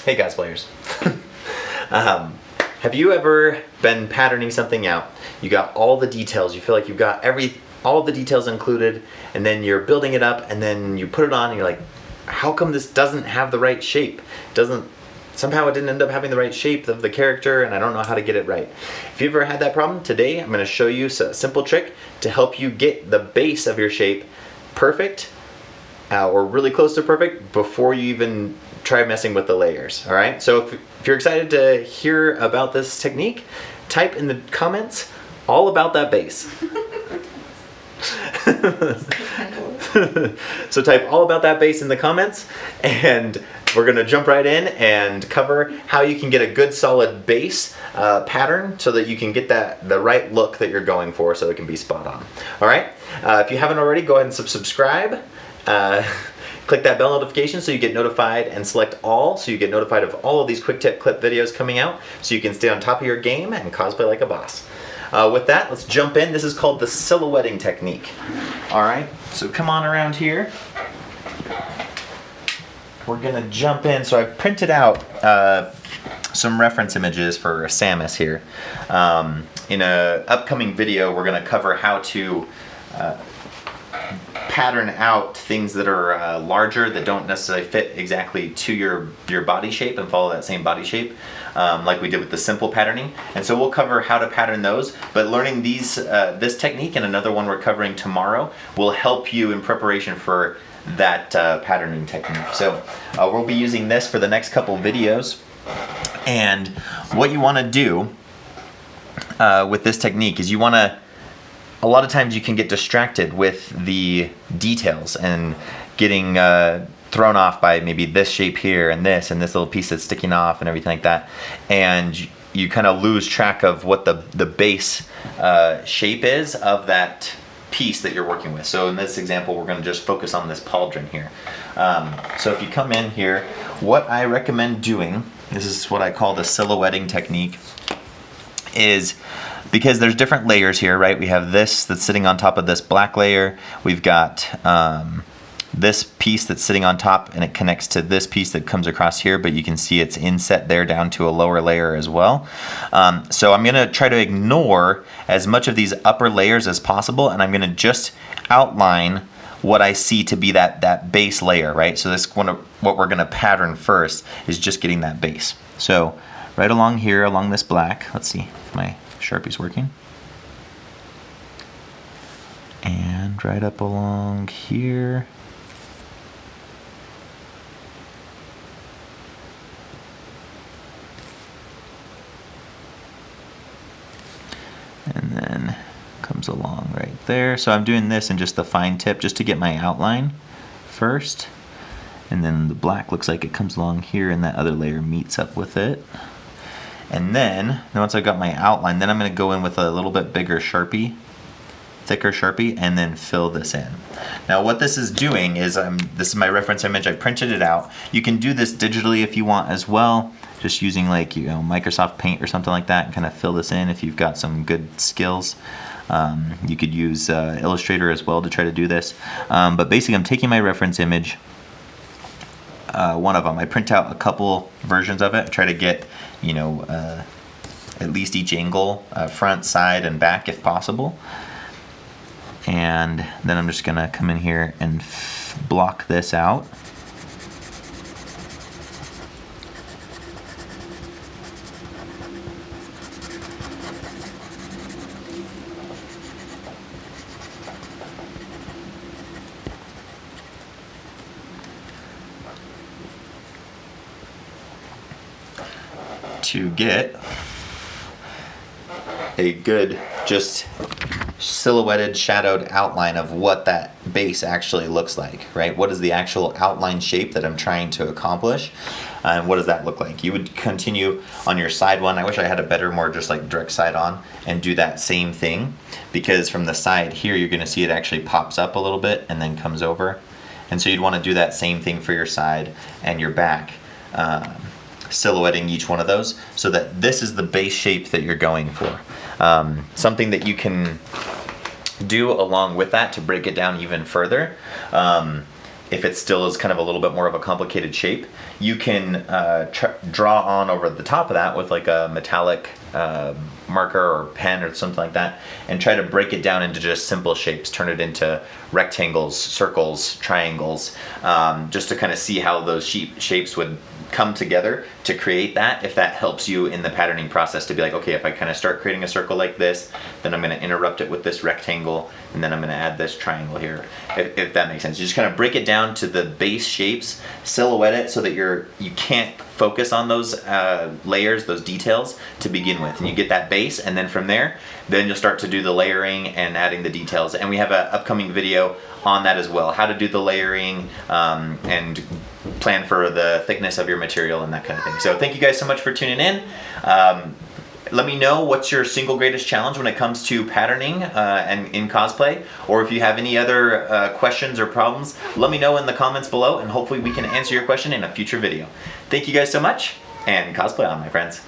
Hey cosplayers. Have you ever been patterning something out? You got all the details, you feel like you've got all the details included, and then you're building it up, and then you put it on and you're like, how come this doesn't have the right shape? Somehow it didn't end up having the right shape of the character, and I don't know how to get it right. If you've ever had that problem, today I'm going to show you a simple trick to help you get the base of your shape perfect, or really close to perfect, before you even try messing with the layers. All right, so if you're excited to hear about this technique, type in the comments all about that base. So type all about that base in the comments, and we're gonna jump right in and cover how you can get a good solid base pattern so that you can get the right look that you're going for, so it can be spot on. All right, if you haven't already, go ahead and subscribe. Click that bell notification so you get notified, and select all so you get notified of all of these quick tip clip videos coming out, so you can stay on top of your game and cosplay like a boss. With that, let's jump in. This is called the silhouetting technique. All right, so come on around here. We're gonna jump in. So I've printed out some reference images for Samus here. In an upcoming video, we're gonna cover how to pattern out things that are larger, that don't necessarily fit exactly to your body shape and follow that same body shape, like we did with the simple patterning. And so we'll cover how to pattern those, but learning this technique and another one we're covering tomorrow will help you in preparation for that patterning technique. So we'll be using this for the next couple videos, and what you want to do with this technique is a lot of times you can get distracted with the details and getting thrown off by maybe this shape here and this little piece that's sticking off and everything like that, and you kind of lose track of what the base shape is of that piece that you're working with. So in this example, we're going to just focus on this pauldron here. So if you come in here, what I recommend doing, this is what I call the silhouetting technique, is because there's different layers here, right? We have this that's sitting on top of this black layer. We've got this piece that's sitting on top, and it connects to this piece that comes across here, but you can see it's inset there down to a lower layer as well. So I'm gonna try to ignore as much of these upper layers as possible, and I'm gonna just outline what I see to be that base layer, right? So what we're gonna pattern first is just getting that base. So right along here, along this black, let's see if my Sharpie's working. And right up along here. And then comes along right there. So I'm doing this in just the fine tip just to get my outline first. And then the black looks like it comes along here, and that other layer meets up with it. And then once I've got my outline, then I'm going to go in with a little bit bigger Sharpie, thicker Sharpie, and then fill this in. Now what this is doing is, this is my reference image, I printed it out. You can do this digitally if you want as well, just using like, Microsoft Paint or something like that, and kind of fill this in if you've got some good skills. You could use Illustrator as well to try to do this. But basically I'm taking my reference image, one of them. I print out a couple versions of it, try to get at least each angle, front, side, and back if possible. And then I'm just gonna come in here and block this out. To get a good, just silhouetted, shadowed outline of what that base actually looks like, right? What is the actual outline shape that I'm trying to accomplish, and what does that look like? You would continue on your side one. I wish I had a better, more just like direct side on, and do that same thing, because from the side here you're going to see it actually pops up a little bit and then comes over, and so you'd want to do that same thing for your side and your back, silhouetting each one of those so that this is the base shape that you're going for. Something that you can do along with that to break it down even further if it still is kind of a little bit more of a complicated shape, you can draw on over the top of that with like a metallic marker or pen or something like that, and try to break it down into just simple shapes, turn it into rectangles, circles, triangles, just to kind of see how those shapes would come together to create that, if that helps you in the patterning process to be like, okay, if I kind of start creating a circle like this, then I'm going to interrupt it with this rectangle, and then I'm going to add this triangle here, if that makes sense. You just kind of break it down to the base shapes, silhouette it so that you can't focus on those layers, those details to begin with, and you get that base, and then from there, then you'll start to do the layering and adding the details. And we have an upcoming video on that as well, how to do the layering and plan for the thickness of your material and that kind of thing. So thank you guys so much for tuning in. Let me know what's your single greatest challenge when it comes to patterning and in cosplay, or if you have any other questions or problems, let me know in the comments below, and hopefully we can answer your question in a future video. Thank you guys so much, and cosplay on, my friends.